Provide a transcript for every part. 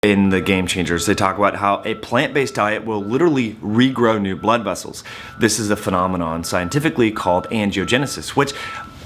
In the Game Changers, they talk about how a plant-based diet will literally regrow new blood vessels. This is a phenomenon scientifically called angiogenesis, which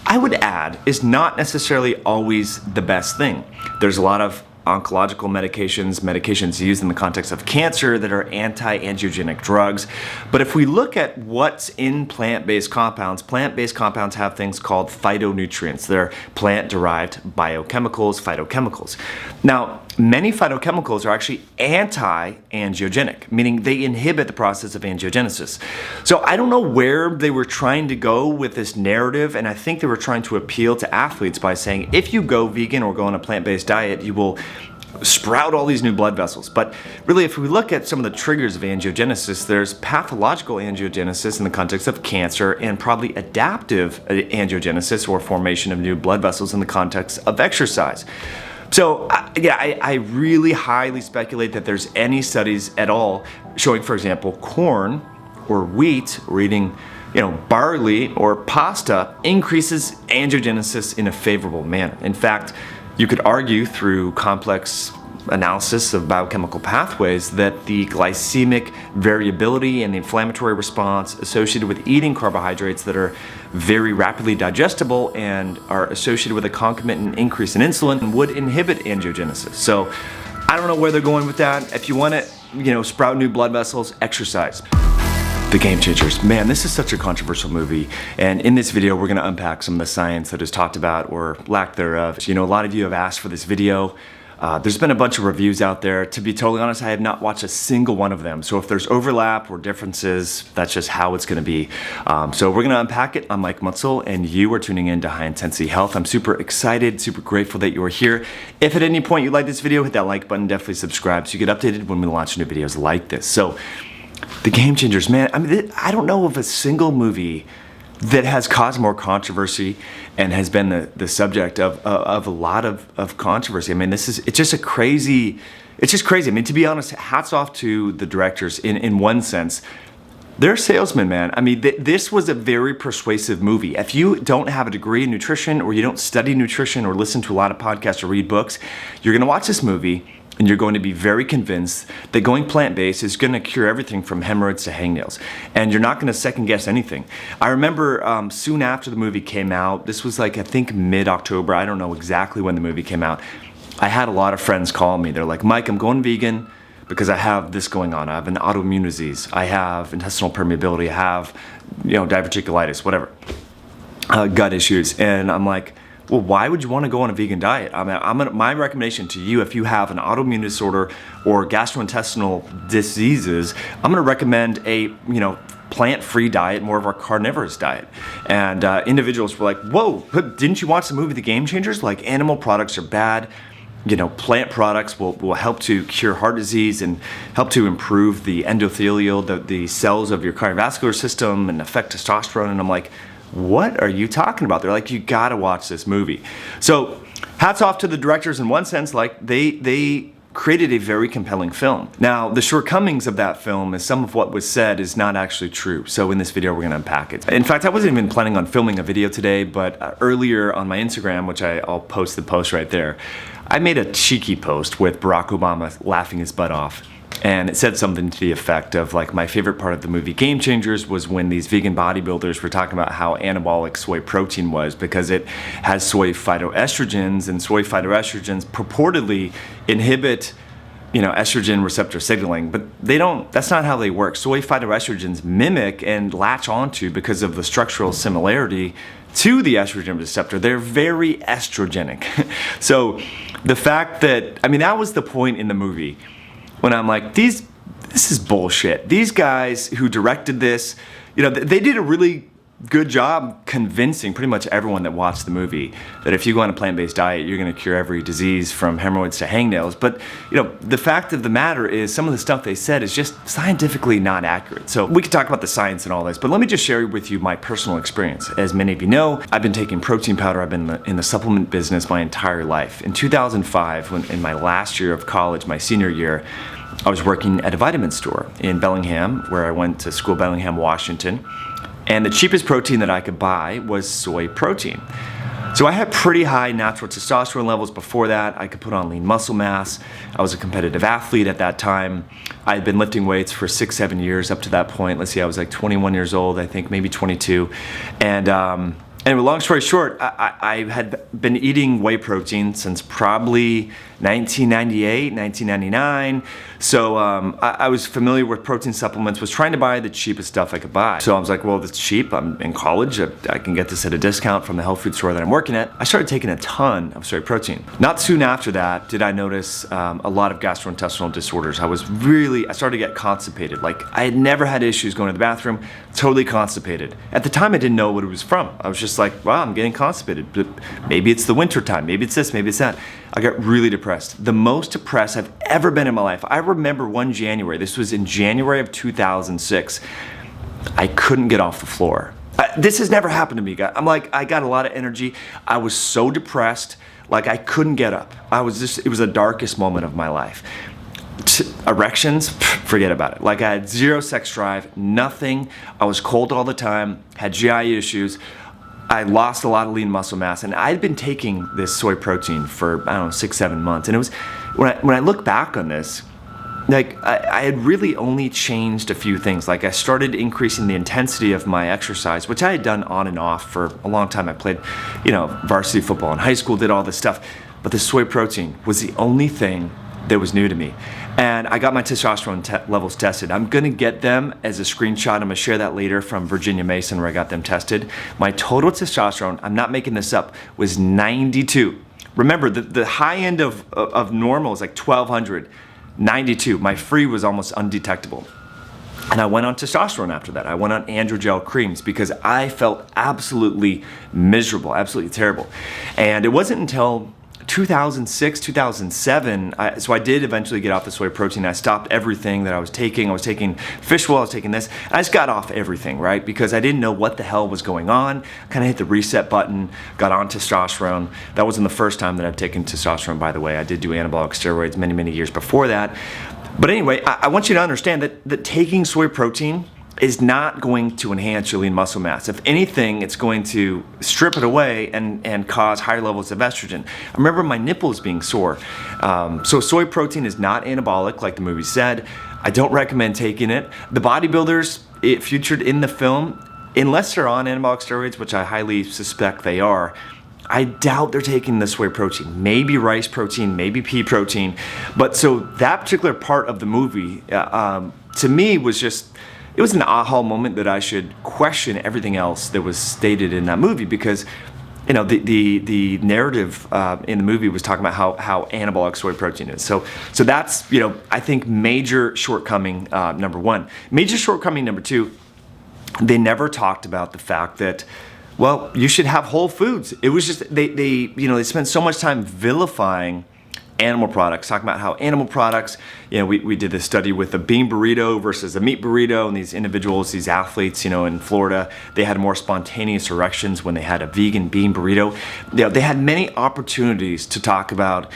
I would add is not necessarily always the best thing. There's a lot of oncological medications used in the context of cancer that are anti-angiogenic drugs. But if we look at what's in plant-based compounds have things called phytonutrients. They're plant-derived biochemicals, phytochemicals. Now, many phytochemicals are actually anti-angiogenic, meaning they inhibit the process of angiogenesis. So I don't know where they were trying to go with this narrative, and I think they were trying to appeal to athletes by saying if you go vegan or go on a plant-based diet, you will sprout all these new blood vessels. But really, if we look at some of the triggers of angiogenesis, there's pathological angiogenesis in the context of cancer and probably adaptive angiogenesis or formation of new blood vessels in the context of exercise. So I really highly speculate that there's any studies at all showing, for example, corn or wheat or eating barley or pasta increases angiogenesis in a favorable manner. In fact, you could argue through complex analysis of biochemical pathways that the glycemic variability and the inflammatory response associated with eating carbohydrates that are very rapidly digestible and are associated with a concomitant increase in insulin would inhibit angiogenesis. So I don't know where they're going with that. If you want to, sprout new blood vessels, exercise. The Game Changers. Man, this is such a controversial movie, and in this video we're going to unpack some of the science that is talked about or lack thereof. A lot of you have asked for this video. There's been a bunch of reviews out there. To be totally honest, I have not watched a single one of them. So if there's overlap or differences, that's just how it's going to be. So we're going to unpack it. I'm Mike Mutzel, and you are tuning in to High Intensity Health. I'm super excited, super grateful that you are here. If at any point you like this video, hit that like button, definitely subscribe so you get updated when we launch new videos like this. So the Game Changers, man, I don't know of a single movie that has caused more controversy and has been the subject of a lot of controversy. It's just crazy. To be honest, hats off to the directors in one sense. They're salesmen, man. This was a very persuasive movie. If you don't have a degree in nutrition or you don't study nutrition or listen to a lot of podcasts or read books, you're gonna watch this movie and you're going to be very convinced that going plant-based is going to cure everything from hemorrhoids to hangnails. And you're not going to second guess anything. I remember soon after the movie came out, this was I think mid-October, I don't know exactly when the movie came out, I had a lot of friends call me. They're like, Mike, I'm going vegan because I have this going on. I have an autoimmune disease. I have intestinal permeability. I have, diverticulitis, whatever, gut issues. And I'm like, well, why would you want to go on a vegan diet? My recommendation to you, if you have an autoimmune disorder or gastrointestinal diseases, I'm going to recommend a plant-free diet, more of our carnivorous diet. And individuals were like, whoa, but didn't you watch the movie The Game Changers? Like, animal products are bad. Plant products will help to cure heart disease and help to improve the endothelial, the cells of your cardiovascular system and affect testosterone. And I'm like, what are you talking about? They're like, you gotta watch this movie. So hats off to the directors in one sense, they created a very compelling film. Now, the shortcomings of that film is some of what was said is not actually true. So in this video, we're gonna unpack it. In fact, I wasn't even planning on filming a video today, but earlier on my Instagram, which I'll post the post right there, I made a cheeky post with Barack Obama laughing his butt off. And it said something to the effect of my favorite part of the movie Game Changers was when these vegan bodybuilders were talking about how anabolic soy protein was because it has soy phytoestrogens, and soy phytoestrogens purportedly inhibit estrogen receptor signaling, but they don't. That's not how they work. Soy phytoestrogens mimic and latch onto, because of the structural similarity to the estrogen receptor. They're very estrogenic. So the fact that that was the point in the movie when I'm like, this is bullshit. These guys who directed this, they did a really good job convincing pretty much everyone that watched the movie that if you go on a plant-based diet, you're going to cure every disease from hemorrhoids to hangnails. But the fact of the matter is some of the stuff they said is just scientifically not accurate. So we could talk about the science and all this, but let me just share with you my personal experience. As many of you know, I've been taking protein powder. I've been in the supplement business my entire life. In 2005, when in my last year of college, my senior year, I was working at a vitamin store in Bellingham, where I went to school, Bellingham, Washington. And the cheapest protein that I could buy was soy protein. So I had pretty high natural testosterone levels before that. I could put on lean muscle mass. I was a competitive athlete at that time. I had been lifting weights for 6-7 years up to that point. Let's see, I was like 21 years old, I think, maybe 22. And long story short, I had been eating whey protein since probably 1998, 1999. So I was familiar with protein supplements, was trying to buy the cheapest stuff I could buy. So I was like, well, it's cheap. I'm in college. I can get this at a discount from the health food store that I'm working at. I started taking a ton of soy protein. Not soon after that did I notice a lot of gastrointestinal disorders. I started to get constipated. Like, I had never had issues going to the bathroom, totally constipated. At the time, I didn't know what it was from. I was just like, wow, I'm getting constipated. But maybe it's the winter time. Maybe it's this, maybe it's that. I got really depressed. The most depressed I've ever been in my life. I remember one January, this was in January of 2006, I couldn't get off the floor. This has never happened to me, guys. I'm like, I got a lot of energy. I was so depressed, like I couldn't get up. It was the darkest moment of my life. Erections, forget about it. Like, I had zero sex drive, nothing. I was cold all the time, had GI issues. I lost a lot of lean muscle mass, and I'd been taking this soy protein for, I don't know, 6-7 months. And it was, when I look back on this, like, I had really only changed a few things. Like, I started increasing the intensity of my exercise, which I had done on and off for a long time. I played, varsity football in high school, did all this stuff. But the soy protein was the only thing that was new to me. And I got my testosterone levels tested. I'm gonna get them as a screenshot. I'm gonna share that later from Virginia Mason, where I got them tested. My total testosterone, I'm not making this up, was 92. Remember, the high end of normal is like 1200, 92. My free was almost undetectable. And I went on testosterone after that. I went on androgel creams because I felt absolutely miserable, absolutely terrible. And it wasn't until 2006, 2007, so I did eventually get off the soy protein. I stopped everything that I was taking. I was taking fish oil, I was taking this. I just got off everything, right? Because I didn't know what the hell was going on. Kind of hit the reset button, got on testosterone. That wasn't the first time that I've taken testosterone, by the way. I did do anabolic steroids many, many years before that. But anyway, I want you to understand that taking soy protein is not going to enhance your lean muscle mass. If anything, it's going to strip it away and cause higher levels of estrogen. I remember my nipples being sore. So soy protein is not anabolic, like the movie said. I don't recommend taking it. The bodybuilders it featured in the film, unless they're on anabolic steroids, which I highly suspect they are, I doubt they're taking the soy protein. Maybe rice protein, maybe pea protein. But so that particular part of the movie, to me, was just, it was an aha moment that I should question everything else that was stated in that movie, because the narrative in the movie was talking about how anabolic soy protein is. So that's, I think, major shortcoming number one. Major shortcoming number two, they never talked about the fact that, well, you should have whole foods. It was just, they spent so much time vilifying animal products, talking about how animal products, we did this study with a bean burrito versus a meat burrito, and these individuals, these athletes, in Florida, they had more spontaneous erections when they had a vegan bean burrito. They had many opportunities to talk about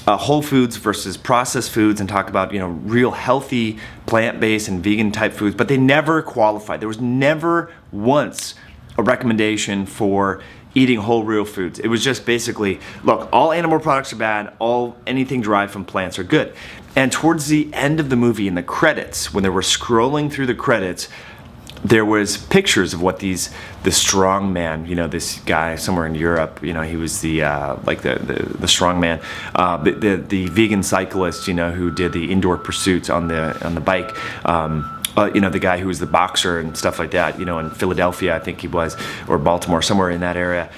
whole foods versus processed foods and talk about, real healthy plant-based and vegan type foods, but they never qualified. There was never once a recommendation for eating whole real foods. It was just basically, look, all animal products are bad, anything derived from plants are good. And towards the end of the movie, in the credits, when they were scrolling through the credits, there was pictures of what the strong man, this guy somewhere in Europe, he was the strong man, the vegan cyclist, who did the indoor pursuits on the bike. The guy who was the boxer and stuff like that, in Philadelphia, I think he was, or Baltimore, somewhere in that area.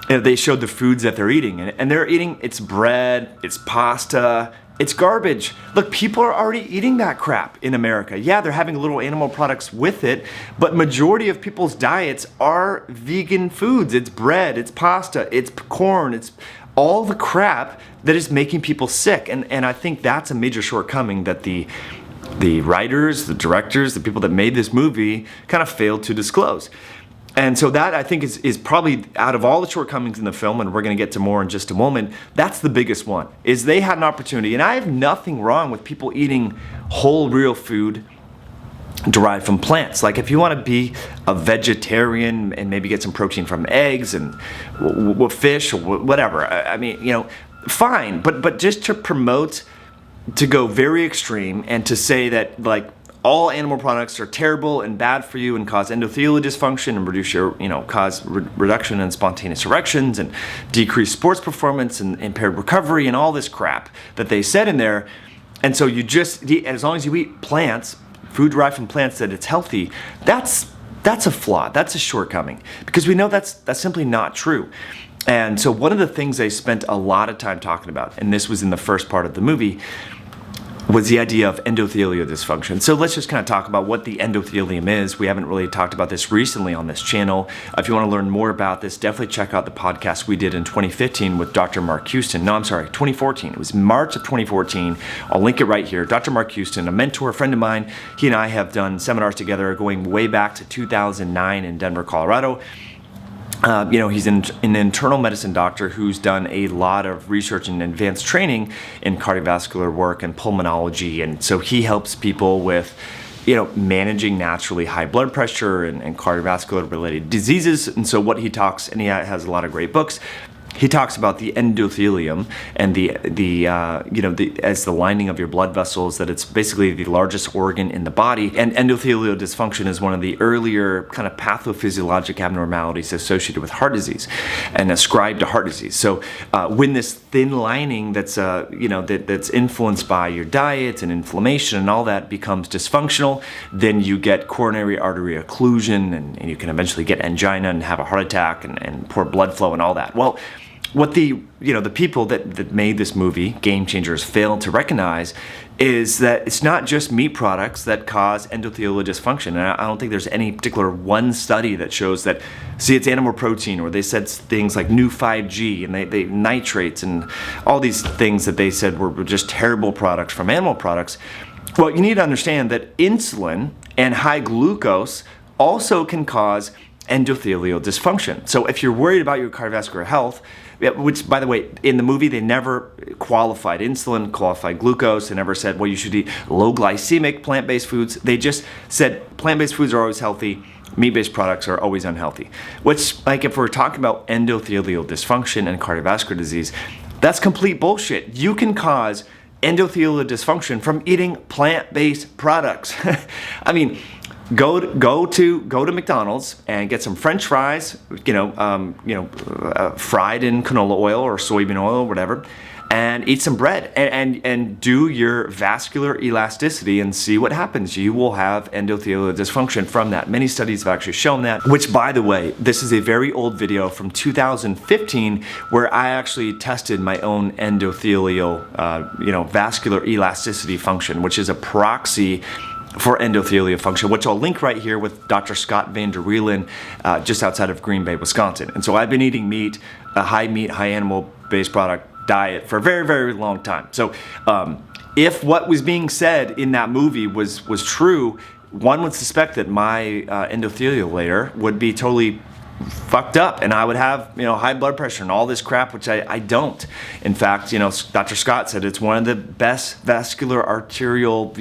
They showed the foods that they're eating, and they're eating, it's bread, it's pasta, it's garbage. Look, people are already eating that crap in America. Yeah, they're having little animal products with it, but majority of people's diets are vegan foods. It's bread, it's pasta, it's corn, it's all the crap that is making people sick. And I think that's a major shortcoming that the writers, the directors, the people that made this movie kind of failed to disclose. And so that, I think, is probably, out of all the shortcomings in the film, and we're going to get to more in just a moment, that's the biggest one, is they had an opportunity. And I have nothing wrong with people eating whole, real food derived from plants. Like if you want to be a vegetarian and maybe get some protein from eggs and fish or whatever, I mean, fine. But just to promote, to go very extreme and to say that like all animal products are terrible and bad for you and cause endothelial dysfunction and reduce your, cause reduction in spontaneous erections and decrease sports performance and impaired recovery and all this crap that they said in there. And so you just, as long as you eat plants, food derived from plants, that it's healthy, that's a flaw, that's a shortcoming, because we know that's simply not true. And so one of the things they spent a lot of time talking about, and this was in the first part of the movie, was the idea of endothelial dysfunction. So let's just kind of talk about what the endothelium is. We haven't really talked about this recently on this channel. If you want to learn more about this, definitely check out the podcast we did in 2015 with Dr. Mark Houston. No, I'm sorry, 2014. It was March of 2014. I'll link it right here. Dr. Mark Houston, a mentor, a friend of mine. He and I have done seminars together going way back to 2009 in Denver, Colorado. He's an internal medicine doctor who's done a lot of research and advanced training in cardiovascular work and pulmonology. And so he helps people with, managing naturally high blood pressure and cardiovascular related diseases. And so what he talks, and he has a lot of great books, he talks about the endothelium and as the lining of your blood vessels, that it's basically the largest organ in the body. And endothelial dysfunction is one of the earlier kind of pathophysiologic abnormalities associated with heart disease and ascribed to heart disease. So when this thin lining that's influenced by your diet and inflammation and all that becomes dysfunctional, then you get coronary artery occlusion and you can eventually get angina and have a heart attack and poor blood flow and all that. Well, what the people that made this movie, Game Changers, failed to recognize is that it's not just meat products that cause endothelial dysfunction. And I don't think there's any particular one study that shows that, it's animal protein, or they said things like new 5G and they nitrates and all these things that they said were just terrible products from animal products. Well, you need to understand that insulin and high glucose also can cause endothelial dysfunction. So if you're worried about your cardiovascular health, which, by the way, in the movie, they never qualified insulin, qualified glucose. They never said, well, you should eat low glycemic plant-based foods. They just said plant-based foods are always healthy, meat-based products are always unhealthy. Which, like, if we're talking about endothelial dysfunction and cardiovascular disease, that's complete bullshit. You can cause endothelial dysfunction from eating plant-based products. I mean, Go to McDonald's and get some French fries, fried in canola oil or soybean oil or whatever, and eat some bread and do your vascular elasticity and see what happens. You will have endothelial dysfunction from that. Many studies have actually shown that, which, by the way, this is a very old video from 2015 where I actually tested my own endothelial, vascular elasticity function, which is a proxy for endothelial function, which I'll link right here with Dr. Scott Van Der Wielen, just outside of Green Bay, Wisconsin. And so I've been eating meat, high animal-based product diet for a very, very long time. So if what was being said in that movie was true, one would suspect that my endothelial layer would be totally fucked up and I would have high blood pressure and all this crap, which I don't. In fact, Dr. Scott said it's one of the best vascular arterial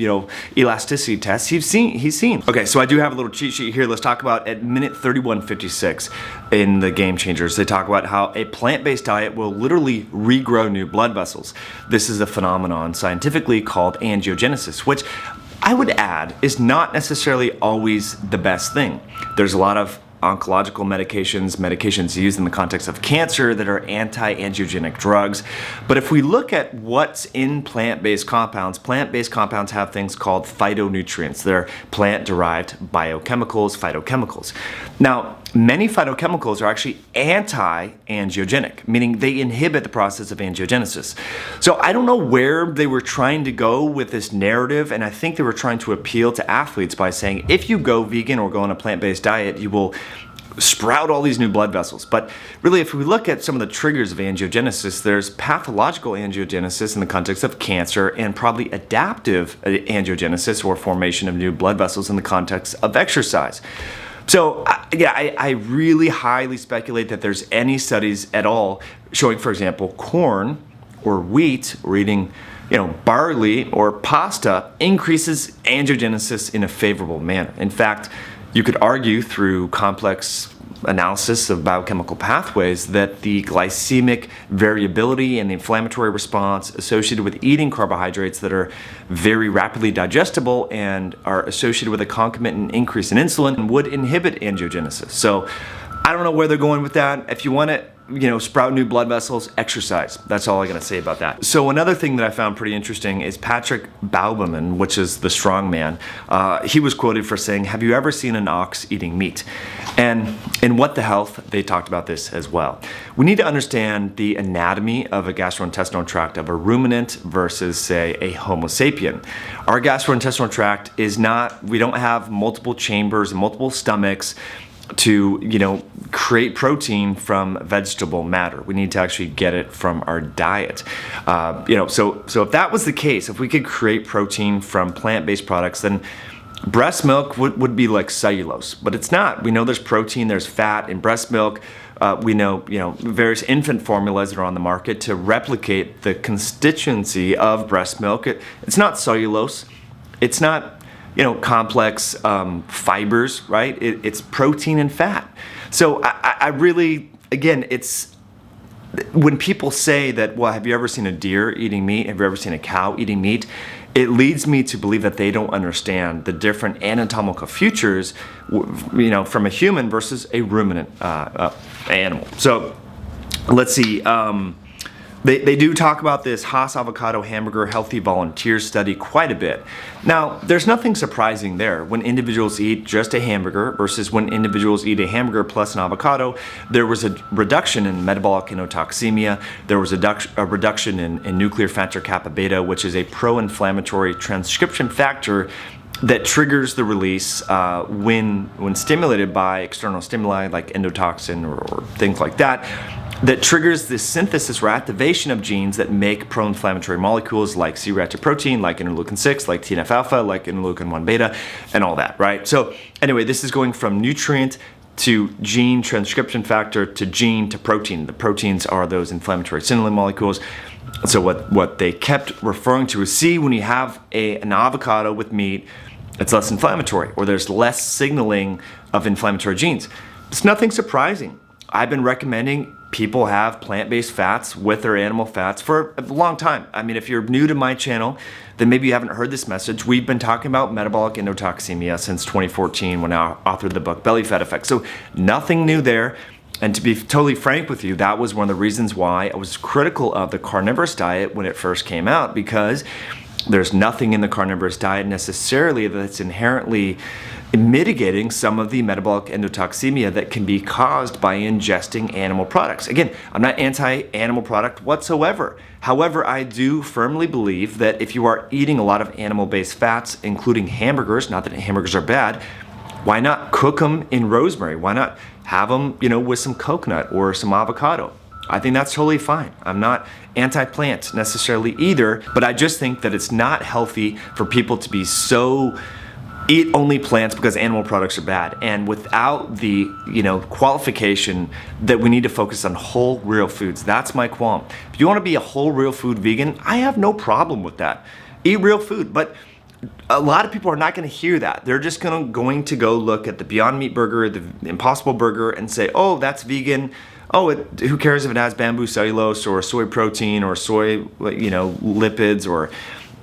elasticity tests he's seen. Okay, so I do have a little cheat sheet here. Let's talk about at minute 31:56 in the Game Changers. They talk about how a plant-based diet will literally regrow new blood vessels. This is a phenomenon scientifically called angiogenesis, which I would add is not necessarily always the best thing. There's a lot of oncological medications used in the context of cancer that are anti-angiogenic drugs. But if we look at what's in plant-based compounds have things called phytonutrients. They're plant-derived biochemicals, phytochemicals. Now, many phytochemicals are actually anti-angiogenic, meaning they inhibit the process of angiogenesis. So I don't know where they were trying to go with this narrative, and I think they were trying to appeal to athletes by saying, if you go vegan or go on a plant-based diet, you will sprout all these new blood vessels. But really, if we look at some of the triggers of angiogenesis, there's pathological angiogenesis in the context of cancer and probably adaptive angiogenesis or formation of new blood vessels in the context of exercise. So I really highly speculate that there's any studies at all showing, for example, corn or wheat or eating barley or pasta increases angiogenesis in a favorable manner. In fact, you could argue through complex analysis of biochemical pathways that the glycemic variability and the inflammatory response associated with eating carbohydrates that are very rapidly digestible and are associated with a concomitant increase in insulin would inhibit angiogenesis. So I don't know where they're going with that. If you want to sprout new blood vessels, exercise. That's all I gotta say about that. So another thing that I found pretty interesting is Patrick Baumann, which is the strongman. He was quoted for saying, "Have you ever seen an ox eating meat?" And in What the Health, they talked about this as well. We need to understand the anatomy of a gastrointestinal tract of a ruminant versus, say, a Homo sapien. Our gastrointestinal tract is not, we don't have multiple chambers and multiple stomachs to create protein from vegetable matter. We need to actually get it from our diet. So if that was the case, if we could create protein from plant-based products, then breast milk would be like cellulose, but it's not. We know there's protein, there's fat in breast milk. We know various infant formulas that are on the market to replicate the constituency of breast milk. It's not cellulose. It's not complex fibers, right? It's protein and fat. So I really, again, it's when people say that, well, have you ever seen a deer eating meat? Have you ever seen a cow eating meat? It leads me to believe that they don't understand the different anatomical features, from a human versus a ruminant animal. So let's see. They do talk about this Haas avocado hamburger healthy volunteer study quite a bit. Now, there's nothing surprising there. When individuals eat just a hamburger versus when individuals eat a hamburger plus an avocado, there was a reduction in metabolic endotoxemia. There was a reduction in nuclear factor kappa beta, which is a pro-inflammatory transcription factor that triggers the release when stimulated by external stimuli like endotoxin or things like that triggers the synthesis or activation of genes that make pro-inflammatory molecules like C-reactive protein, like interleukin 6, like TNF-alpha, like interleukin 1 beta, and all that, right? So anyway, this is going from nutrient to gene transcription factor to gene to protein. The proteins are those inflammatory signaling molecules. So what they kept referring to is, see, when you have an avocado with meat, it's less inflammatory, or there's less signaling of inflammatory genes. It's nothing surprising. I've been recommending people have plant-based fats with their animal fats for a long time. I mean, if you're new to my channel, then maybe you haven't heard this message. We've been talking about metabolic endotoxemia since 2014 when I authored the book Belly Fat Effect. So nothing new there. And to be totally frank with you, that was one of the reasons why I was critical of the carnivorous diet when it first came out, because there's nothing in the carnivorous diet necessarily that's inherently mitigating some of the metabolic endotoxemia that can be caused by ingesting animal products. Again, I'm not anti-animal product whatsoever. However, I do firmly believe that if you are eating a lot of animal-based fats, including hamburgers, not that hamburgers are bad, why not cook them in rosemary? Why not have them, with some coconut or some avocado? I think that's totally fine. I'm not anti-plant necessarily either, but I just think that it's not healthy for people to be so eat only plants because animal products are bad, and without the qualification that we need to focus on whole real foods. That's my qualm. If you want to be a whole real food vegan, I have no problem with that. Eat real food, but a lot of people are not going to hear that. They're just going to go look at the Beyond Meat burger, the Impossible burger, and say, oh, that's vegan. Oh, who cares if it has bamboo cellulose or soy protein or soy lipids or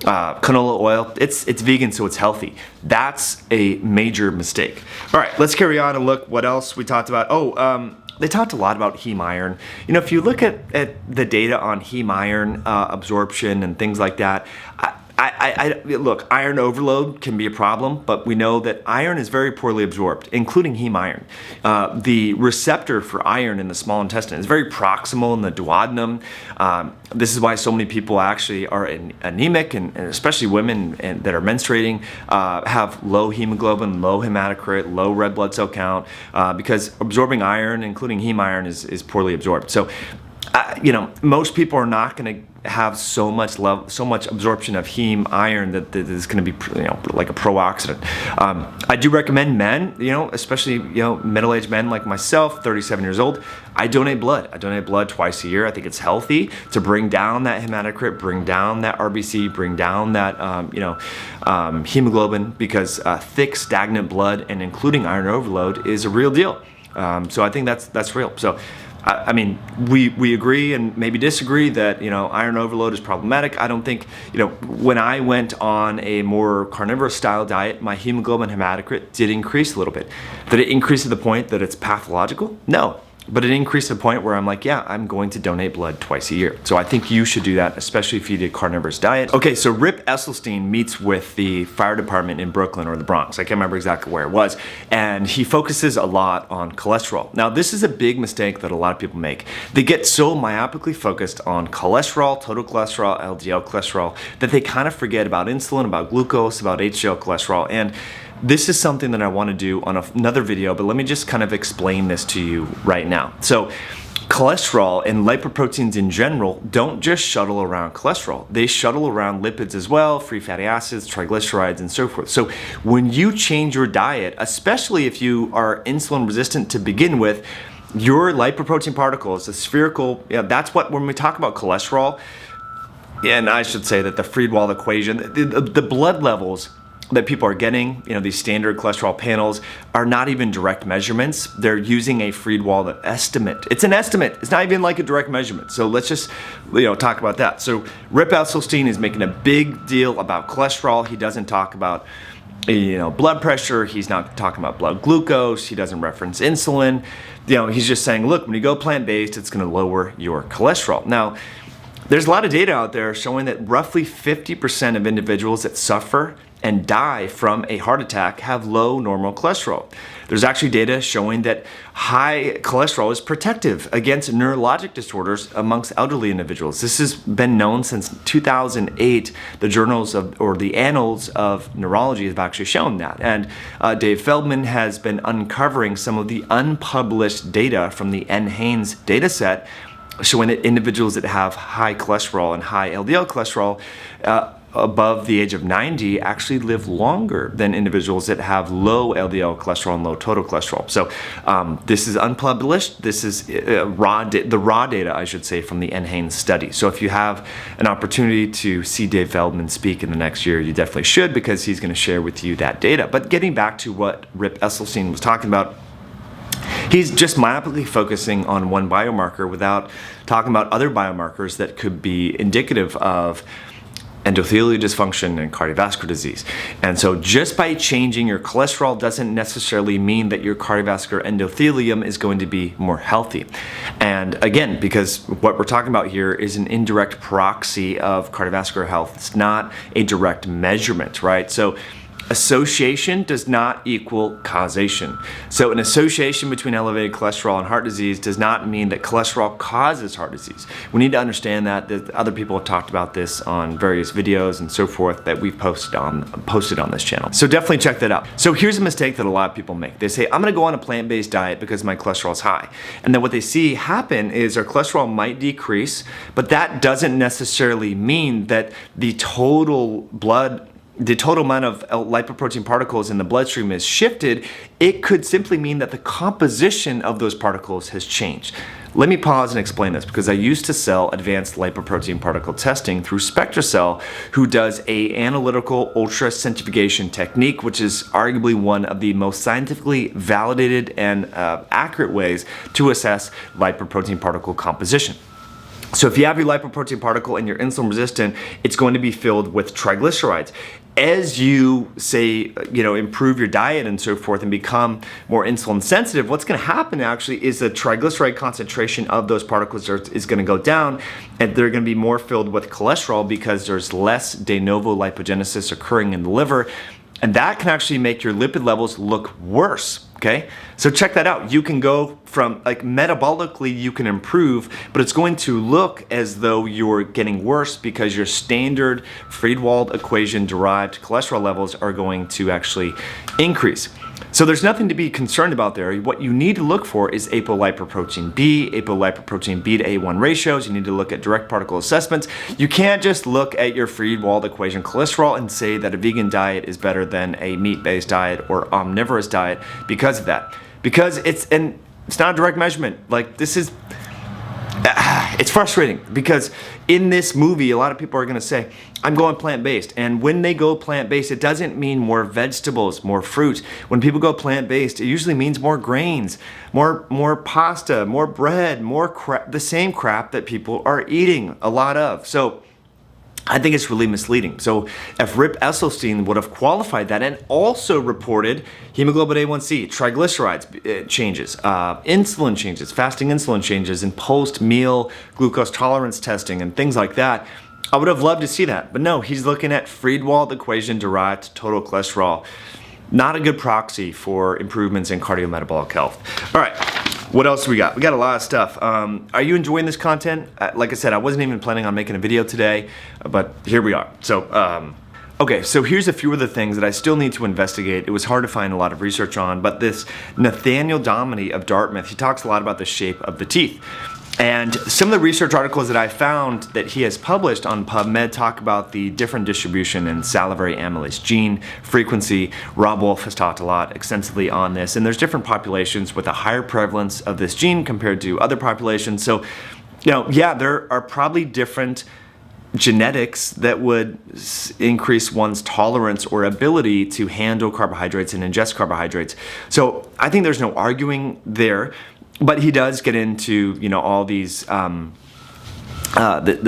canola oil. It's vegan, so it's healthy. That's a major mistake. All right, let's carry on and look what else we talked about. They talked a lot about heme iron. If you look at the data on heme iron absorption and things like that, look, iron overload can be a problem, but we know that iron is very poorly absorbed, including heme iron. The receptor for iron in the small intestine is very proximal in the duodenum. This is why so many people actually are anemic, and especially women that are menstruating have low hemoglobin, low hematocrit, low red blood cell count, because absorbing iron, including heme iron, is poorly absorbed. So, most people are not going to have so much absorption of heme, iron that is going to be, like a pro-oxidant. I do recommend men, especially middle-aged men like myself, 37 years old. I donate blood. I donate blood twice a year. I think it's healthy to bring down that hematocrit, bring down that RBC, bring down that hemoglobin, because thick, stagnant blood and including iron overload is a real deal. So I think that's real. So I mean, we agree and maybe disagree that iron overload is problematic. I don't think when I went on a more carnivorous style diet, my hemoglobin hematocrit did increase a little bit. Did it increase to the point that it's pathological? No. But it increased to the point where I'm like, yeah, I'm going to donate blood twice a year. So I think you should do that, especially if you eat a carnivorous diet. Okay, so Rip Esselstyn meets with the fire department in Brooklyn or the Bronx. I can't remember exactly where it was. And he focuses a lot on cholesterol. Now, this is a big mistake that a lot of people make. They get so myopically focused on cholesterol, total cholesterol, LDL cholesterol, that they kind of forget about insulin, about glucose, about HDL cholesterol. And this is something that I want to do on another video, but let me just kind of explain this to you right now. So cholesterol and lipoproteins in general don't just shuttle around cholesterol. They shuttle around lipids as well, free fatty acids, triglycerides, and so forth. So when you change your diet, especially if you are insulin resistant to begin with, your lipoprotein particles, the spherical, that's what, when we talk about cholesterol, and I should say that the Friedewald equation, the blood levels that people are getting, these standard cholesterol panels, are not even direct measurements. They're using a Friedewald estimate. It's an estimate. It's not even like a direct measurement. So let's just talk about that. So Rip Esselstyn is making a big deal about cholesterol. He doesn't talk about blood pressure. He's not talking about blood glucose. He doesn't reference insulin. He's just saying, look, when you go plant-based, it's going to lower your cholesterol. Now, there's a lot of data out there showing that roughly 50% of individuals that suffer and die from a heart attack have low normal cholesterol. There's actually data showing that high cholesterol is protective against neurologic disorders amongst elderly individuals. This has been known since 2008. The journals or the annals of neurology have actually shown that. And Dave Feldman has been uncovering some of the unpublished data from the NHANES data set showing that individuals that have high cholesterol and high LDL cholesterol above the age of 90 actually live longer than individuals that have low LDL cholesterol and low total cholesterol. So this is unpublished. This is the raw data, I should say, from the NHANES study. So if you have an opportunity to see Dave Feldman speak in the next year, you definitely should, because he's going to share with you that data. But getting back to what Rip Esselstyn was talking about, he's just myopically focusing on one biomarker without talking about other biomarkers that could be indicative of endothelial dysfunction and cardiovascular disease. And so just by changing your cholesterol doesn't necessarily mean that your cardiovascular endothelium is going to be more healthy. And again, because what we're talking about here is an indirect proxy of cardiovascular health. It's not a direct measurement, right? So association does not equal causation. So an association between elevated cholesterol and heart disease does not mean that cholesterol causes heart disease. We need to understand that other people have talked about this on various videos and so forth that we've posted on this channel. So definitely check that out. So here's a mistake that a lot of people make. They say, I'm gonna go on a plant-based diet because my cholesterol is high. And then what they see happen is their cholesterol might decrease, but that doesn't necessarily mean that the total amount of lipoprotein particles in the bloodstream is shifted. It could simply mean that the composition of those particles has changed. Let me pause and explain this, because I used to sell advanced lipoprotein particle testing through SpectraCell, who does a analytical ultracentrifugation technique, which is arguably one of the most scientifically validated and accurate ways to assess lipoprotein particle composition. So if you have your lipoprotein particle and you're insulin resistant, it's going to be filled with triglycerides. As you improve your diet and so forth and become more insulin sensitive, what's going to happen actually is the triglyceride concentration of those particles is going to go down, and they're going to be more filled with cholesterol because there's less de novo lipogenesis occurring in the liver. And that can actually make your lipid levels look worse, okay? So check that out. You can go from, like, metabolically you can improve, but it's going to look as though you're getting worse because your standard Friedewald equation derived cholesterol levels are going to actually increase. So there's nothing to be concerned about there. What you need to look for is apolipoprotein B, apolipoprotein B to A1 ratios. You need to look at direct particle assessments. You can't just look at your Friedewald equation cholesterol and say that a vegan diet is better than a meat-based diet or omnivorous diet because of that. Because it's not a direct measurement. Like, this is, it's frustrating because in this movie, a lot of people are going to say, I'm going plant-based. And when they go plant-based, it doesn't mean more vegetables, more fruits. When people go plant-based, it usually means more grains, more pasta, more bread, more crap, the same crap that people are eating a lot of. So I think it's really misleading. So if Rip Esselstyn would have qualified that and also reported hemoglobin A1C, triglycerides changes, insulin changes, fasting insulin changes, and post-meal glucose tolerance testing and things like that, I would have loved to see that. But no, he's looking at Friedewald equation derived total cholesterol. Not a good proxy for improvements in cardiometabolic health. All right. What else we got? We got a lot of stuff. Are you enjoying this content? Like I said, I wasn't even planning on making a video today, but here we are. So, okay, so here's a few of the things that I still need to investigate. It was hard to find a lot of research on, but this Nathaniel Dominy of Dartmouth, he talks a lot about the shape of the teeth. And some of the research articles that I found that he has published on PubMed talk about the different distribution in salivary amylase gene frequency. Rob Wolf has talked a lot extensively on this, and there's different populations with a higher prevalence of this gene compared to other populations. So, you know, yeah, there are probably different genetics that would increase one's tolerance or ability to handle carbohydrates and ingest carbohydrates. So I think there's no arguing there. But he does get into, you know, all these, the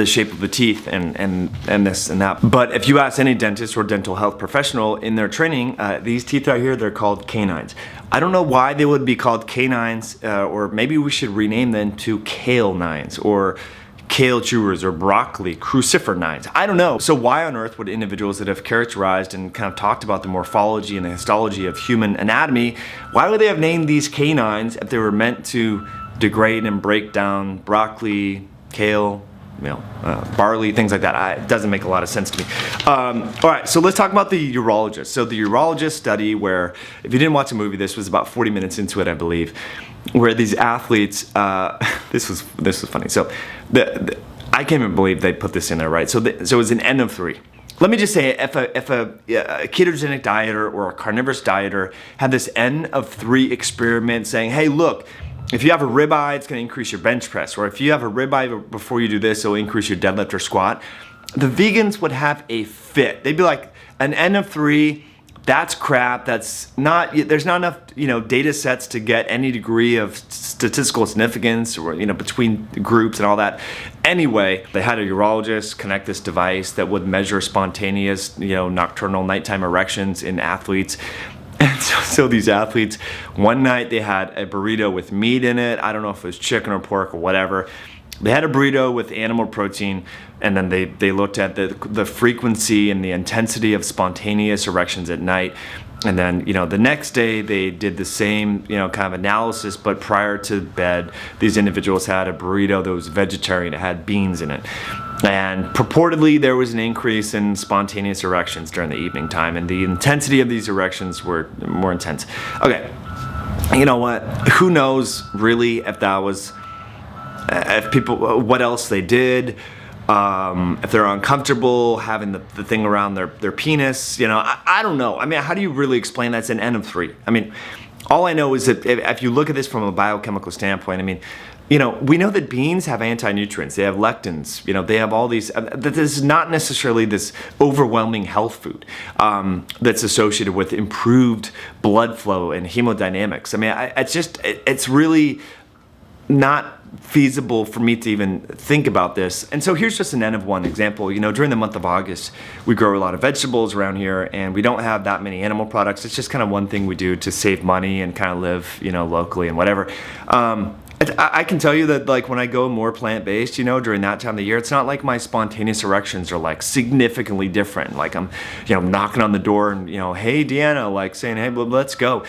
shape of the teeth and this and that. But if you ask any dentist or dental health professional in their training, these teeth right here, they're called canines. I don't know why they would be called canines, or maybe we should rename them to kale nines or kale chewers or broccoli crucifer nines. I don't know. So why on earth would individuals that have characterized and kind of talked about the morphology and the histology of human anatomy, why would they have named these canines if they were meant to degrade and break down broccoli, kale, you know, barley, things like that? It doesn't make a lot of sense to me. All right, so let's talk about the urologist. So the Urologist Study, where if you didn't watch the movie, this was about 40 minutes into it, I believe, where these athletes, this was funny. So I can't even believe they put this in there, right? So it was an N of 3. Let me just say, if a ketogenic dieter or a carnivorous dieter had this N of 3 experiment saying, hey, look, if you have a ribeye, it's going to increase your bench press. Or if you have a ribeye before you do this, it'll increase your deadlift or squat. The vegans would have a fit. They'd be like, an N of 3, that's crap. That's not, there's not enough, you know, data sets to get any degree of statistical significance or, you know, between groups and all that. Anyway, they had a urologist connect this device that would measure spontaneous, you know, nocturnal nighttime erections in athletes. And so these athletes, one night they had a burrito with meat in it. I don't know if it was chicken or pork or whatever. They had a burrito with animal protein, and then they looked at the frequency and the intensity of spontaneous erections at night. And then, you know, the next day they did the same, you know, kind of analysis, but prior to bed, these individuals had a burrito that was vegetarian. It had beans in it. And purportedly there was an increase in spontaneous erections during the evening time, and the intensity of these erections were more intense. Okay, you know what? Who knows really if that was, if people, what else they did, if they're uncomfortable having the thing around their penis, you know, I don't know. I mean, how do you really explain that's an N of 3? I mean, all I know is that if you look at this from a biochemical standpoint, I mean, you know, we know that beans have anti-nutrients, they have lectins, you know, they have all these, this is not necessarily this overwhelming health food that's associated with improved blood flow and hemodynamics. I mean, it's really not feasible for me to even think about this. And so here's just an N of 1 example. You know, during the month of August, we grow a lot of vegetables around here, and we don't have that many animal products. It's just kind of one thing we do to save money and kind of live, you know, locally and whatever. I can tell you that, like, when I go more plant-based, you know, during that time of the year, it's not like my spontaneous erections are, like, significantly different. Like, I'm, you know, knocking on the door and, you know, hey, Deanna, like, saying, hey, let's go.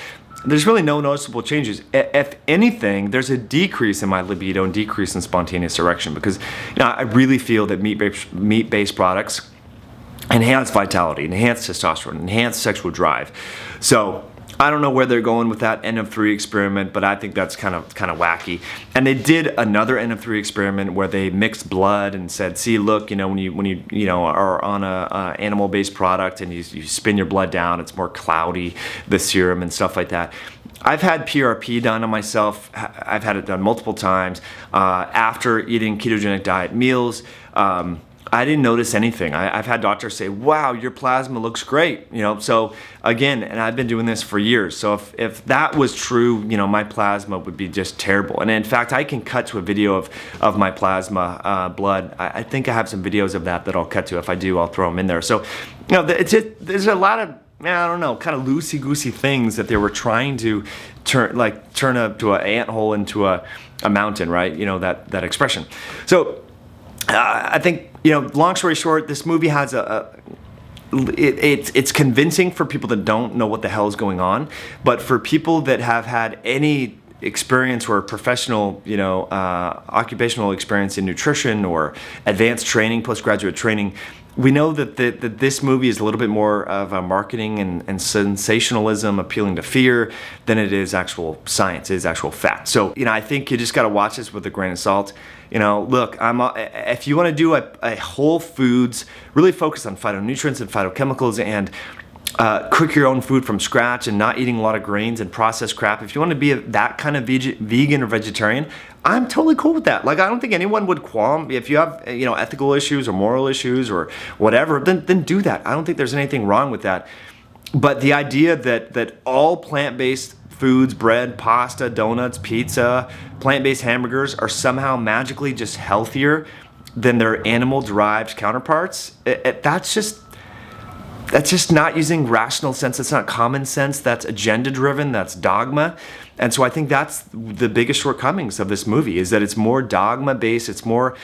there's really no noticeable changes. If anything, there's a decrease in my libido and decrease in spontaneous erection, because I really feel that meat-based products enhance vitality, enhance testosterone, enhance sexual drive. So I don't know where they're going with that N of 3 experiment, but I think that's kind of wacky. And they did another N of 3 experiment where they mixed blood and said, see, look, when you are on a animal-based product and you spin your blood down, it's more cloudy, the serum and stuff like that. I've had PRP done on myself. I've had it done multiple times after eating ketogenic diet meals. I didn't notice anything. I've had doctors say, wow, your plasma looks great. So again, and I've been doing this for years. So if that was true, my plasma would be just terrible. And in fact, I can cut to a video of my plasma blood. I think I have some videos of that I'll cut to. If I do, I'll throw them in there. So, there's a lot of, I don't know, kind of loosey-goosey things that they were trying to turn to an anthill into a mountain, right? That expression. So I think, long story short, this movie has it's convincing for people that don't know what the hell is going on, but for people that have had any experience or professional, occupational experience in nutrition or advanced training, postgraduate training, we know that this movie is a little bit more of a marketing and sensationalism, appealing to fear, than it is actual science, it is actual fact. So, I think you just got to watch this with a grain of salt. Look, if you want to do a whole foods, really focus on phytonutrients and phytochemicals and cook your own food from scratch and not eating a lot of grains and processed crap. If you want to be that kind of vegan or vegetarian, I'm totally cool with that. I don't think anyone would qualm if you have ethical issues or moral issues or whatever. Then do that. I don't think there's anything wrong with that. But the idea that all plant-based foods, bread, pasta, donuts, pizza, plant-based hamburgers are somehow magically just healthier than their animal-derived counterparts, that's just not using rational sense. That's not common sense. That's agenda-driven. That's dogma. And so I think that's the biggest shortcomings of this movie, is that it's more dogma-based. It's more,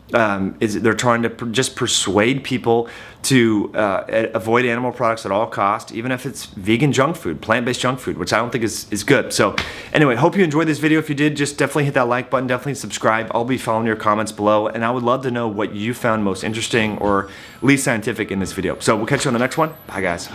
they're trying to just persuade people to avoid animal products at all costs, even if it's vegan junk food, plant-based junk food, which I don't think is good. So anyway, hope you enjoyed this video. If you did, just definitely hit that like button, definitely subscribe. I'll be following your comments below, and I would love to know what you found most interesting or least scientific in this video. So we'll catch you on the next one. Bye, guys.